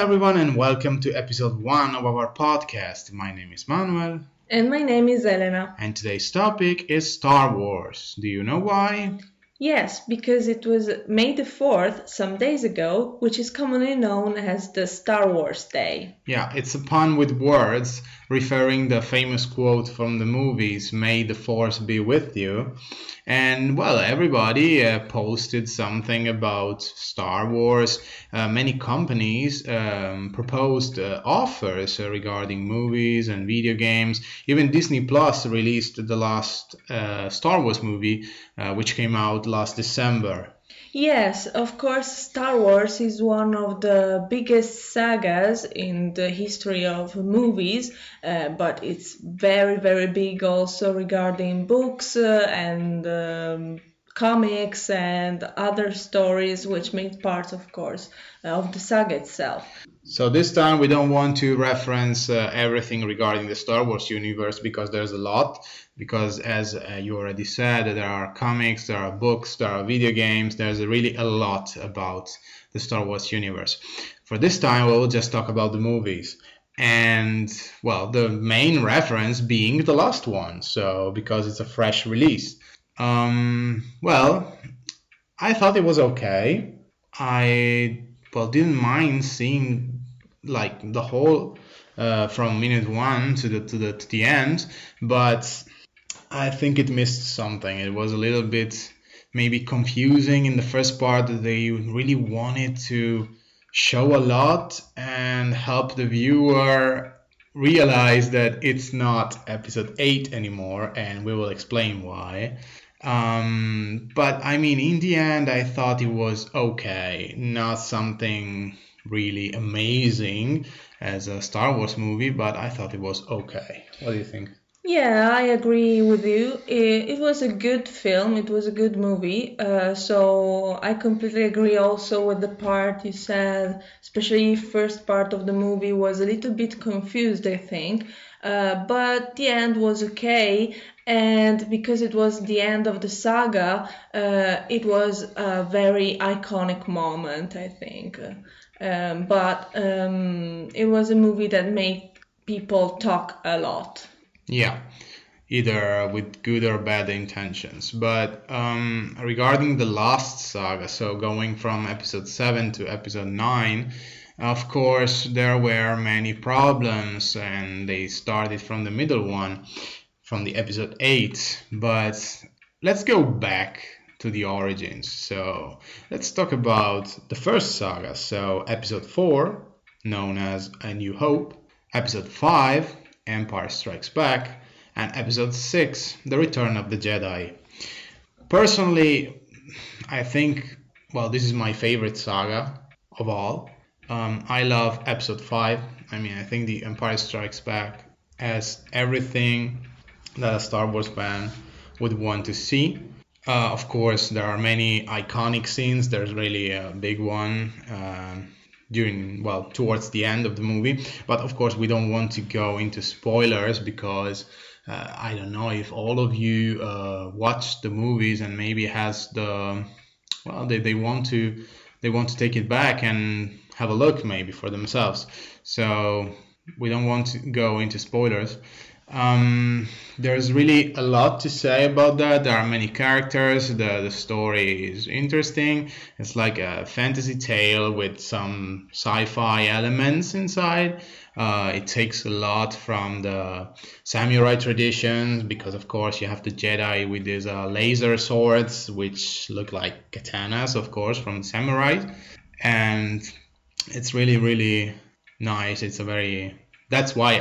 everyone, and welcome to episode 1 of our podcast. My name is Manuel, And my name is Elena. and today's topic is Star Wars. Do you know why? Yes, because it was May the 4th, some days ago, which is commonly known as the Star Wars Day. Yeah, it's a pun with words, referring the famous quote from the movies, "May the Force be with you." And well, everybody posted something about Star Wars. Many companies proposed offers regarding movies and video games. Even Disney Plus released the last Star Wars movie, which came out last December. Yes, of course, Star Wars is one of the biggest sagas in the history of movies, but it's very, very big also regarding books and comics and other stories which make part, of course, of the saga itself. So this time we don't want to reference everything regarding the Star Wars universe because there's a lot. Because as you already said, there are comics, there are books, there are video games. There's really a lot about the Star Wars universe. For this time, we'll just talk about the movies. And well, the main reference being the last one. So because it's a fresh release. Well, I thought it was okay. I didn't mind seeing like the whole from minute one to the end, but I think it missed something. It was a little bit maybe confusing in the first part. They really wanted to show a lot and help the viewer realize that it's not episode 8 anymore, and we will explain why. But I mean, in the end, I thought it was okay. Not something really amazing as a Star Wars movie, but I thought it was okay. What do you think? Yeah, I agree with you. It was a good film, it was a good movie. So I completely agree also with the part you said, especially first part of the movie was a little bit confused, I think. But the end was okay, and because it was the end of the saga, it was a very iconic moment, I think. But it was a movie that made people talk a lot. Yeah, either with good or bad intentions. But regarding the last saga, so going from episode 7 to episode 9, of course, there were many problems, and they started from the middle one, from the episode 8. But let's go back to the origins. So let's talk about the first saga. So episode 4, known as A New Hope, episode 5, Empire Strikes Back, and episode 6, The Return of the Jedi. Personally, I think, well, this is my favorite saga of all. I love episode 5. I mean, I think The Empire Strikes Back has everything that a Star Wars fan would want to see. Of course, there are many iconic scenes. There's really a big one towards the end of the movie, but of course we don't want to go into spoilers because I don't know if all of you watched the movies and maybe has they want to take it back and have a look maybe for themselves, so we don't want to go into spoilers. There's really a lot to say about that. There are many characters. The story is interesting. It's like a fantasy tale with some sci-fi elements inside. It takes a lot from the samurai traditions because, of course, you have the Jedi with these laser swords, which look like katanas, of course, from the samurai. And it's really, really nice. That's why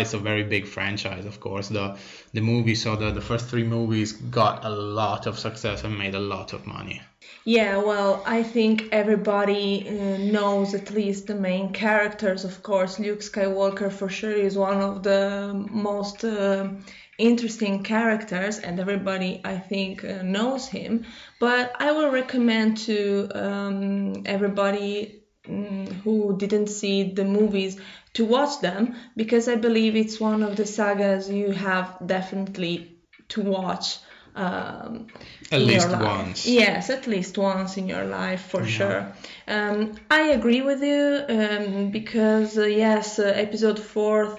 it's a very big franchise, of course. The movie, so the first 3 movies got a lot of success and made a lot of money. Yeah, well, I think everybody knows at least the main characters, of course. Luke Skywalker for sure is one of the most interesting characters, and everybody, I think, knows him. But I will recommend to everybody who didn't see the movies to watch them, because I believe it's one of the sagas you have definitely to watch. At in your least life. once. Yes, at least once in your life for sure. I agree with you because yes, episode 4,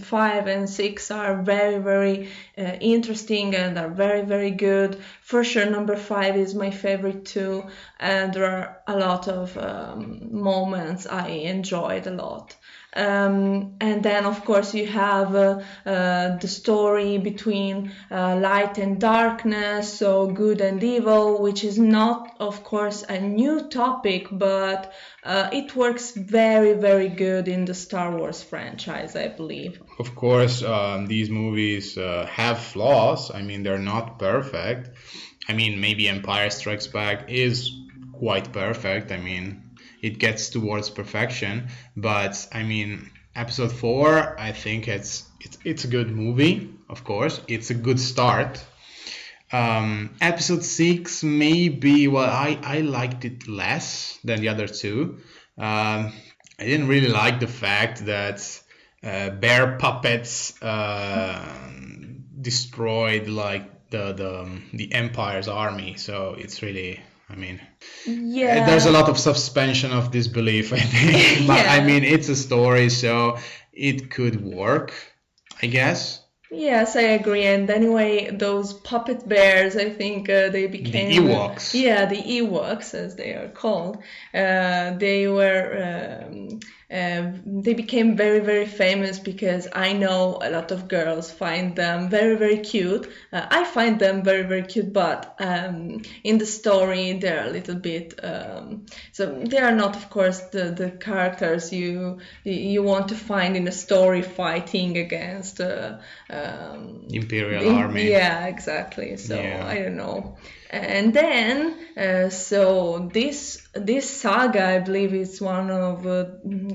5, and 6 are very, very interesting and are very, very good. For sure, number 5 is my favorite too, and there are a lot of moments I enjoyed a lot. And then, of course, you have the story between light and darkness, so good and evil, which is not, of course, a new topic, but it works very, very good in the Star Wars franchise, I believe. Of course, these movies have flaws. I mean, they're not perfect. I mean, maybe Empire Strikes Back is quite perfect. I mean, it gets towards perfection. But I mean, Episode 4, I think it's a good movie. Of course, it's a good start. Episode 6, maybe. Well, I liked it less than the other two. I didn't really like the fact that bear puppets destroyed like the Empire's army. So it's really, I mean, Yeah. there's a lot of suspension of disbelief, I think. But Yeah. I mean, it's a story, so it could work, I guess. Yes, I agree. And anyway, those puppet bears, I think they became The Ewoks. Yeah, the Ewoks, as they are called. They were they became very, very famous because I know a lot of girls find them very, very cute. I find them very, very cute, but in the story they're a little bit so they are not, of course, the characters you want to find in a story fighting against Imperial Army. Yeah, exactly. So Yeah. I don't know. And then, so this saga, I believe, is one of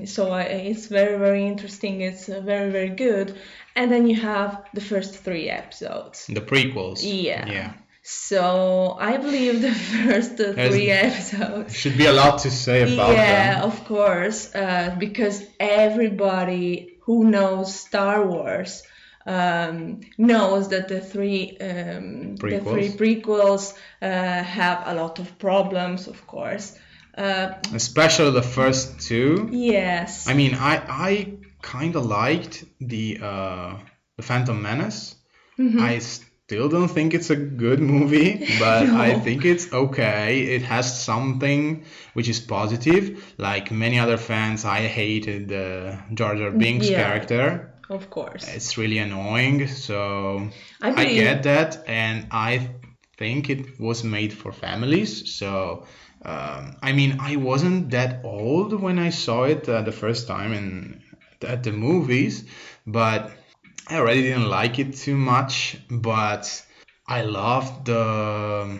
it's very, very interesting. It's very, very good. And then you have the first 3 episodes. The prequels. Yeah. Yeah. So I believe the first 3 episodes. Should be a lot to say about them. Yeah, of course, because everybody who knows Star Wars knows that the three prequels have a lot of problems, of course. Especially the first 2. Yes. I mean, I kind of liked the Phantom Menace. Mm-hmm. I still don't think it's a good movie, but No. I think it's okay. It has something which is positive. Like many other fans, I hated Jar Jar Binks' character. Of course. It's really annoying, so I I get that, and I think it was made for families. So, I mean, I wasn't that old when I saw it the first time at the movies, but I already didn't like it too much. But I loved the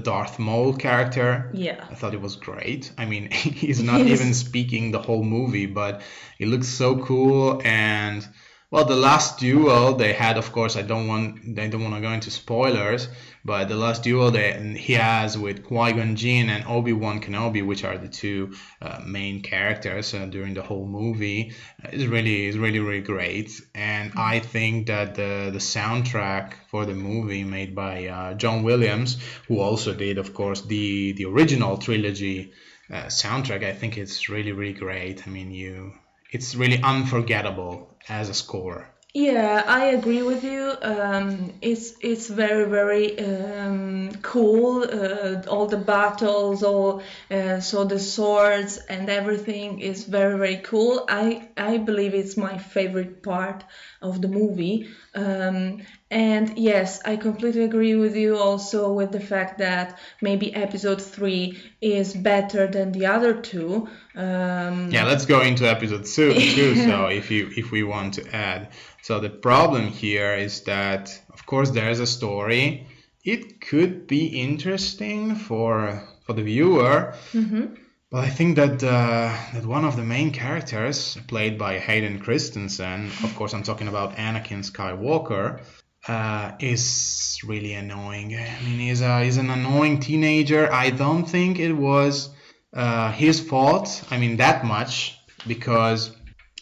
Darth Maul character. Yeah. I thought it was great. I mean, he's not even speaking the whole movie, but it looks so cool. And well, the last duel they had, of course, I don't want to go into spoilers, but the last duel that he has with Qui-Gon Jinn and Obi-Wan Kenobi, which are the 2 main characters during the whole movie, is really great. And I think that the soundtrack for the movie made by John Williams, who also did, of course, the original trilogy soundtrack, I think it's really great. I mean, it's really unforgettable as a score. Yeah, I agree with you. It's very, very cool. All the battles, so the swords and everything is very, very cool. I believe it's my favorite part of the movie. And yes, I completely agree with you also with the fact that maybe episode 3 is better than the other 2. Yeah, let's go into episode 2 so if we want to add. So the problem here is that, of course, there's a story. It could be interesting for the viewer, but I think that that one of the main characters, played by Hayden Christensen, of course I'm talking about Anakin Skywalker, is really annoying. I mean, he's an annoying teenager. I don't think it was his fault. I mean, that much, because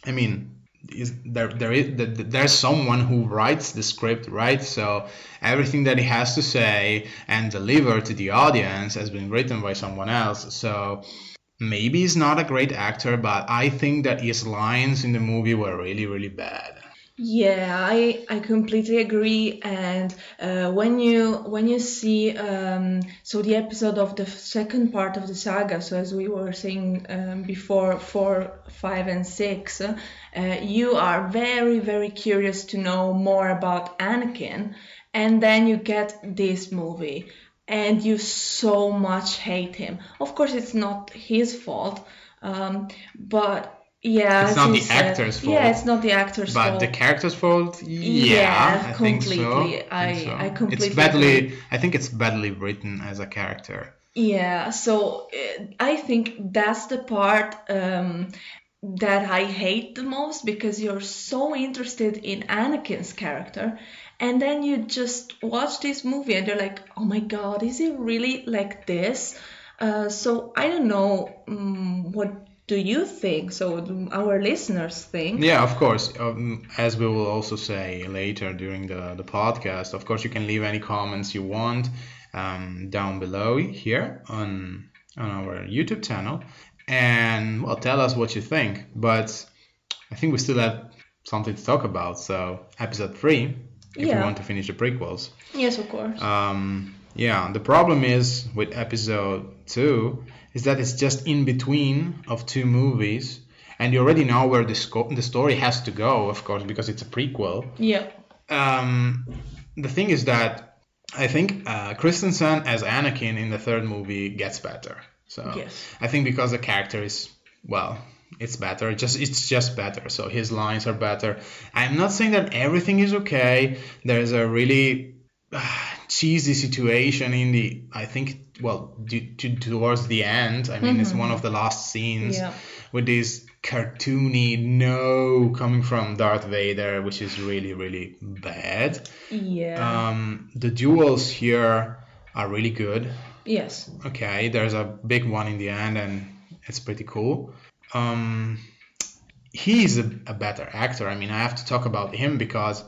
I mean, there's someone who writes the script, right? So everything that he has to say and deliver to the audience has been written by someone else. So maybe he's not a great actor, but I think that his lines in the movie were really, really bad. Yeah, I completely agree. And when you see so the episode of the second part of the saga, so as we were saying before, 4, 5, and 6, you are very, very curious to know more about Anakin, and then you get this movie, and you so much hate him. Of course, it's not his fault, but yeah, It's as not you the said, actor's yeah, fault, it's not the actor's but the fault. character's fault. Yeah, Yeah, I think so. completely. I think I so. It's completely agree. badly. I think it's badly written as a character. Yeah, so I think that's the part that I hate the most, because you're so interested in Anakin's character, and then you just watch this movie and you're like, oh my God, is he really like this? So I don't know, what do you think? So do our listeners think? Yeah, of course. As we will also say later during the podcast, of course, you can leave any comments you want down below here on our YouTube channel, and well, tell us what you think. But I think we still have something to talk about. So episode 3, if we Yeah. want to finish the prequels. Yes, of course. Yeah, the problem is with episode 2 is that it's just in between of two movies, and you already know where the story has to go, of course, because it's a prequel. Yeah. The thing is that I think Christensen as Anakin in the third movie gets better. So Yes. I think because the character is, well, it's better. It's just better. So his lines are better. I'm not saying that everything is okay. There's a really cheesy situation in the, I think, well, towards the end. I mean, it's one of the last scenes Yeah. with this cartoony no coming from Darth Vader, which is really, really bad. Yeah. The duels here are really good. Yes. Okay, there's a big one in the end, and it's pretty cool. He's a better actor. I mean, I have to talk about him because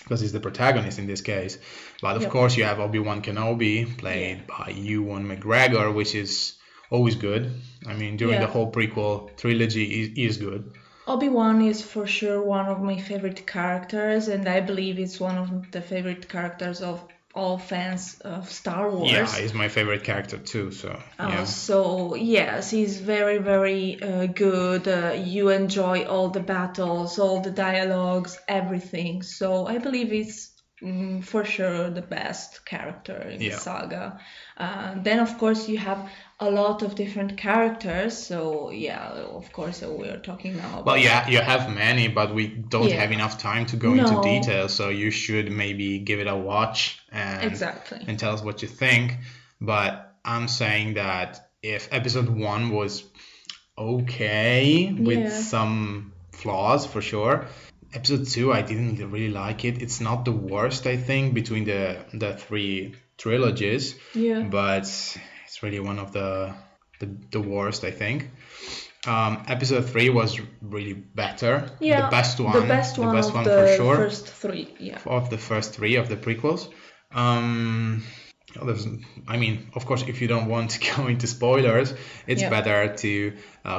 he's the protagonist in this case. But of Yep. course, you have Obi-Wan Kenobi played by Ewan McGregor, which is always good. I mean, during the Yeah. whole prequel trilogy, he is good. Obi-Wan is for sure one of my favorite characters, and I believe it's one of the favorite characters of all fans of Star Wars. Yeah, he's my favorite character too. So yeah. So yes, he's very, very good. You enjoy all the battles, all the dialogues, everything. So I believe it's for sure the best character in the Yeah. saga. Then of course you have a lot of different characters. So yeah, of course we're talking now about. Well, yeah, you have many, but we don't Yeah. have enough time to go into No. detail. So you should maybe give it a watch Exactly. and tell us what you think. But I'm saying that if episode 1 was okay with Yeah. some flaws for sure, episode 2 I didn't really like it. It's not the worst, I think, between the three trilogies, Yeah. but it's really one of the worst, I think. Episode 3 was really better. Yeah. The best one. The best one of for the sure. first three. Yeah. Of the first 3 of the prequels. I mean, of course, if you don't want to go into spoilers, it's Yeah. better to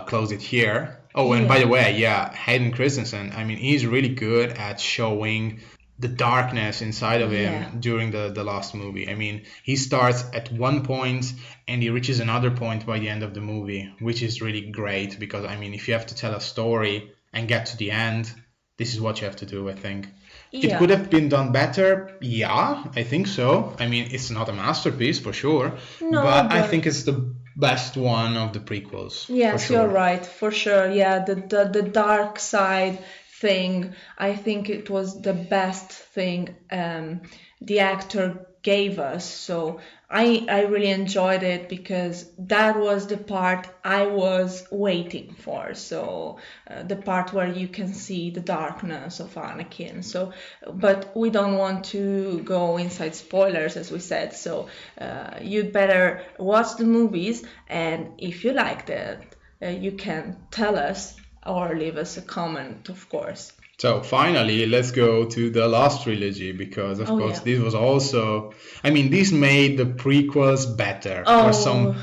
close it here. Oh, and by Yeah. the way, yeah, Hayden Christensen, I mean, he's really good at showing the darkness inside of him Yeah. during the last movie. I mean, he starts at one point and he reaches another point by the end of the movie, which is really great because, I mean, if you have to tell a story and get to the end, this is what you have to do, I think. It Yeah. could have been done better. Yeah, I think so. I mean, it's not a masterpiece for sure, No, but I but- think it's the best one of the prequels. Yes, for sure. you're right, for sure. Yeah, the dark side thing, I think it was the best thing the actor gave us. So I really enjoyed it because that was the part I was waiting for. So the part where you can see the darkness of Anakin. So, but we don't want to go inside spoilers, as we said. So you'd better watch the movies, and if you liked it, you can tell us or leave us a comment, of course. So finally, let's go to the last trilogy because, of Oh course, yeah. this was also. I mean, this made the prequels better Oh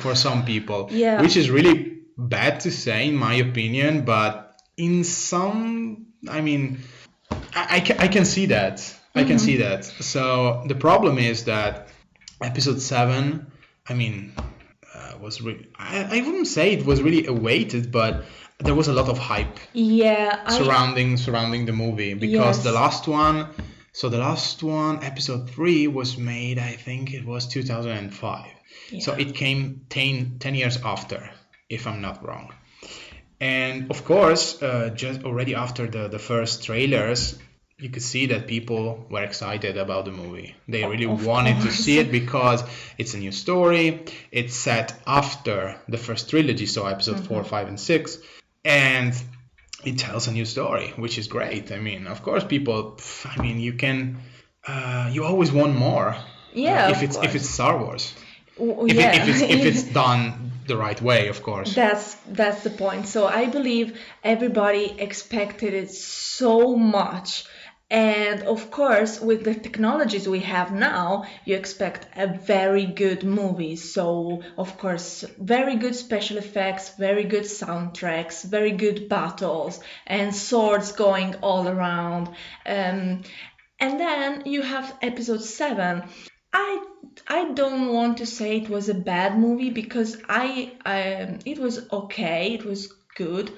for some people, yeah. which is really bad to say in my opinion. But in some, I mean, I can see that. I can see Mm-hmm. that. So the problem is that episode 7, I mean, was really. I wouldn't say it was really awaited, but there was a lot of hype Yeah, I surrounding the movie because yes. the last one, episode 3, was made, I think it was 2005. So Yeah. it came 10 years after, if I'm not wrong. And of course, just already after the first trailers, you could see that people were excited about the movie. They really Of wanted to course. see it because it's a new story. It's set after the first trilogy, so episode 4, Mm-hmm. 5, and 6. And it tells a new story, which is great. I mean, of course, people. I mean, you always want more. Yeah, If of it's course. Star Wars, if it's Yeah. done the right way, of course. That's the point. So I believe everybody expected it so much. And of course, with the technologies we have now, you expect a very good movie. So, of course, very good special effects, very good soundtracks, very good battles, and swords going all around. Um, and then you have episode 7. I I don't want to say it was a bad movie because I it was okay, it was good,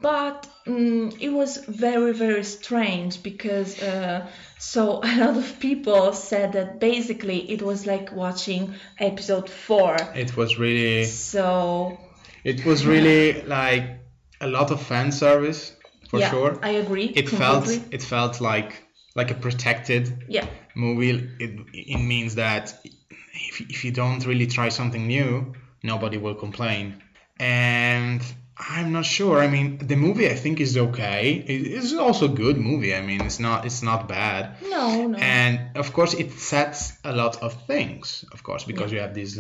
but it was very strange because so a lot of people said that basically it was like watching episode 4. It was really So it was really like a lot of fan service for yeah, sure. I agree completely. It felt like a protected Yeah. movie. It means that if you don't really try something new, nobody will complain. And I'm not sure. I mean, the movie I think is okay. It's also a good movie. I mean, it's not bad. No, no. And of course, it sets a lot of things. Of course, Yeah. because you have this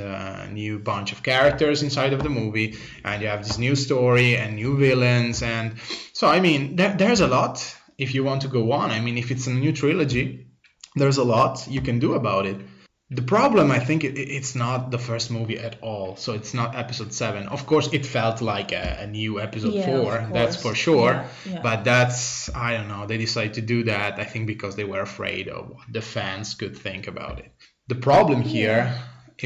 new bunch of characters inside of the movie, and you have this new story and new villains, and so I mean, there's a lot. If you want to go on, I mean, if it's a new trilogy, there's a lot you can do about it. The problem, I think, it's not the first movie at all. So it's not episode 7. Of course, it felt like a new episode Yeah, of 4, that's for course. sure. Yeah, yeah. But that's, I don't know, they decided to do that, I think, because they were afraid of what the fans could think about it. The problem Yeah. here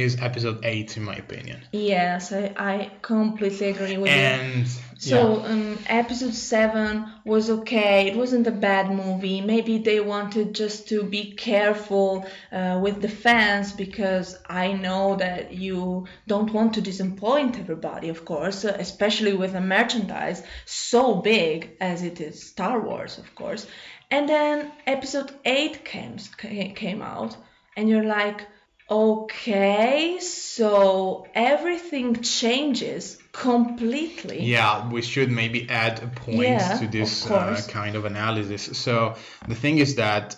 is episode 8, in my opinion. Yes, I completely agree with you. And So, yeah, episode 7 was okay. It wasn't a bad movie. Maybe they wanted just to be careful with the fans because I know that you don't want to disappoint everybody, of course, especially with a merchandise so big as it is Star Wars, of course. And then episode 8 came out, and you're like, okay, so everything changes completely. yeah, we should maybe add a point to Yeah, of this course. kind of analysis. So the thing is that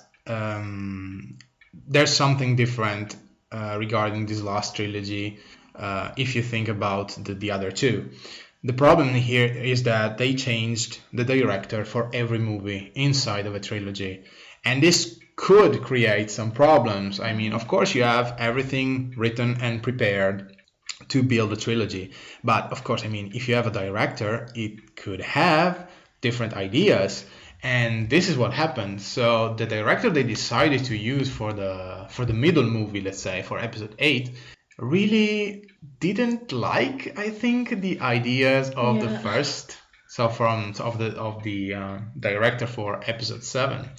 there's something different regarding this last trilogy if you think about the other two. The problem here is that they changed the director for every movie inside of a trilogy, and this could create some problems. I mean, of course, you have everything written and prepared to build a trilogy, but of course, I mean, if you have a director, it could have different ideas, and this is what happened. So the director they decided to use for the middle movie, let's say for episode 8, really didn't like, I think, the ideas of the Yeah. first, so from of the director for episode 7,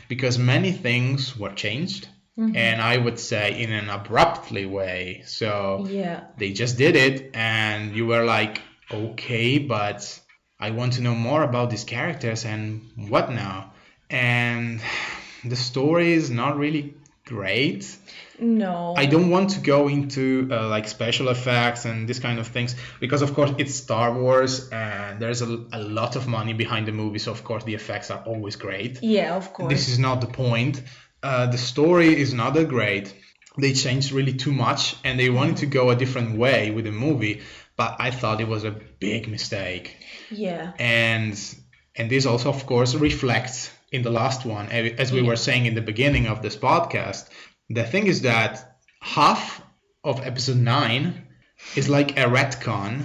because many things were changed, and I would say in an abruptly way. So Yeah. they just did it, and you were like, okay, but I want to know more about these characters and what now. And the story is not really great. No. I don't want to go into like special effects and this kind of things because, of course, it's Star Wars and there's a lot of money behind the movie. So, of course, the effects are always great. Yeah, of This course. is not the point. The story is not that great. They changed really too much and they wanted to go a different way with the movie. But I thought it was a big mistake. Yeah. And And this also, of course, reflects in the last one, as we were saying in the beginning of this podcast. The thing is that half of episode 9 is like a retcon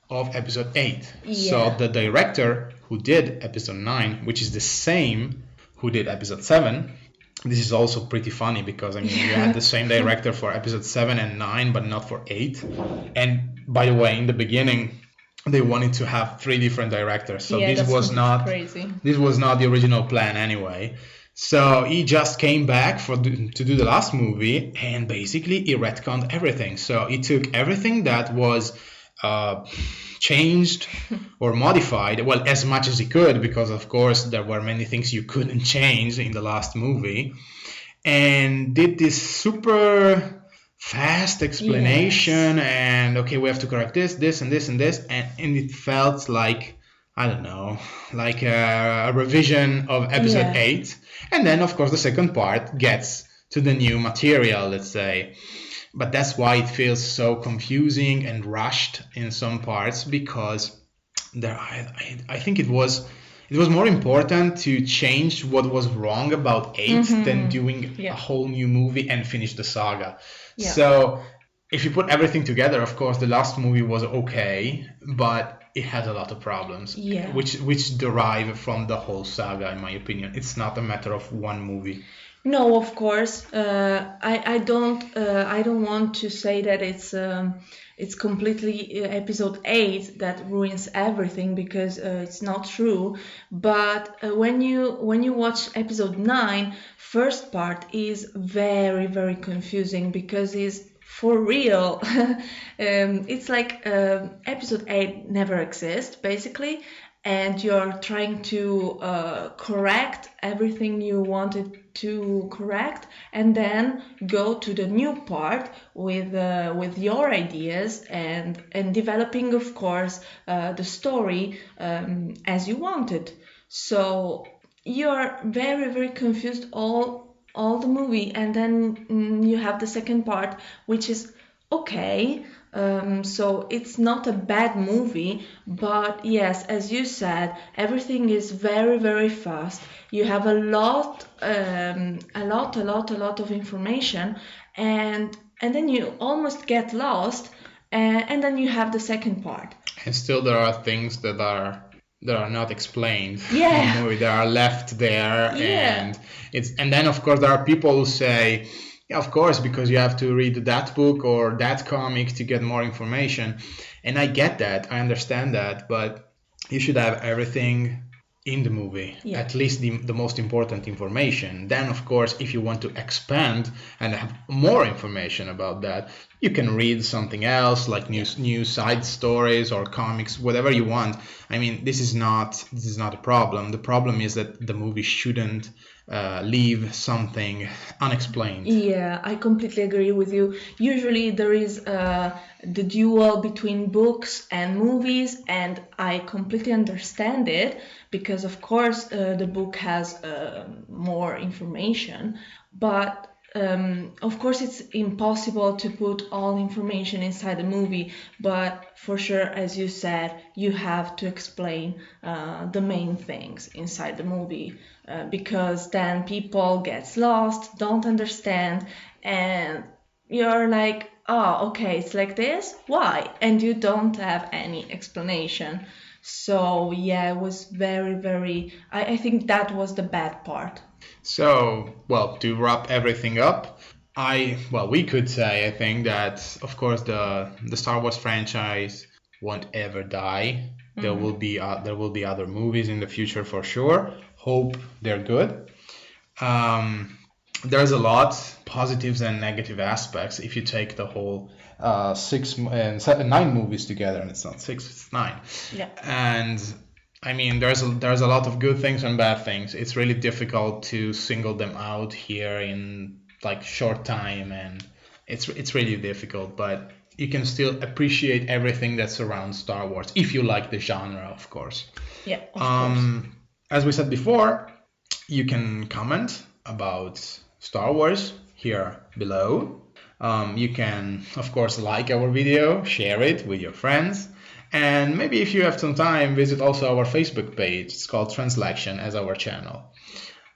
of episode 8. So the director who did episode 9, which is the same who did episode 7, this is also pretty funny because I mean you had the same director for episode 7 and 9 but not for 8. And by the way, in the beginning they wanted to have 3 different directors, so this was not crazy. This was not the original plan anyway. So he just came back to do the last movie, and basically he retconned everything. So he took everything that was changed or modified, well, as much as he could, because of course there were many things you couldn't change in the last movie, and did this super fast explanation. And okay, we have to correct this, this, and this, and this, and it felt like, I don't know, like a revision of episode 8. And then of course the second part gets to the new material, let's say. But that's why it feels so confusing and rushed in some parts, because I think it was more important to change what was wrong about 8 than doing a whole new movie and finish the saga. So if you put everything together, of course, the last movie was okay, but it has a lot of problems, which derive from the whole saga, in my opinion. It's not a matter of one movie. No, of course. I don't want to say that it's completely episode 8 that ruins everything, because it's not true. But when you watch episode 9, first part is very, very confusing, because it's for real. It's like episode 8 never exists, basically, and you're trying to correct everything you wanted to correct, and then go to the new part with your ideas and developing, of course, the story as you wanted. So you're very, very confused all the movie, and then you have the second part, which is okay. So it's not a bad movie, but yes, as you said, everything is very, very fast. You have a lot of information, and then you almost get lost, and then you have the second part. And still there are things that are not explained in the movie. They are left there, and then of course there are people who say, yeah, of course, because you have to read that book or that comic to get more information. And I get that, I understand that, but you should have everything in the movie, at least the most important information. Then, of course, if you want to expand and have more information about that, you can read something else, like new side stories or comics, whatever you want. I mean, this is not a problem. The problem is that the movie shouldn't leave something unexplained. Yeah, I completely agree with you. Usually there is the duel between books and movies, and I completely understand it, because of course the book has more information, but of course it's impossible to put all information inside the movie. But for sure, as you said, you have to explain the main things inside the movie, because then people get lost, don't understand, and you're like, oh, okay, it's like this, why? And you don't have any explanation. So yeah, it was very, very, I think that was the bad part. So, well, to wrap everything up, we could say, I think, that of course the Star Wars franchise won't ever die. There will be other movies in the future for sure. Hope they're good. There's a lot positives and negative aspects if you take the whole 9 movies together, and it's not 6, it's 9. Yeah. And I mean, there's a lot of good things and bad things. It's really difficult to single them out here in like short time, and it's really difficult. But you can still appreciate everything that surrounds Star Wars if you like the genre, of course. Yeah. Of course. As we said before, you can comment about Star Wars here below. You can, of course, like our video, share it with your friends. And maybe if you have some time, visit also our Facebook page. It's called Translaction as our channel.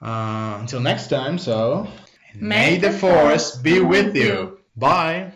Until next time, so May the force be with you. Bye.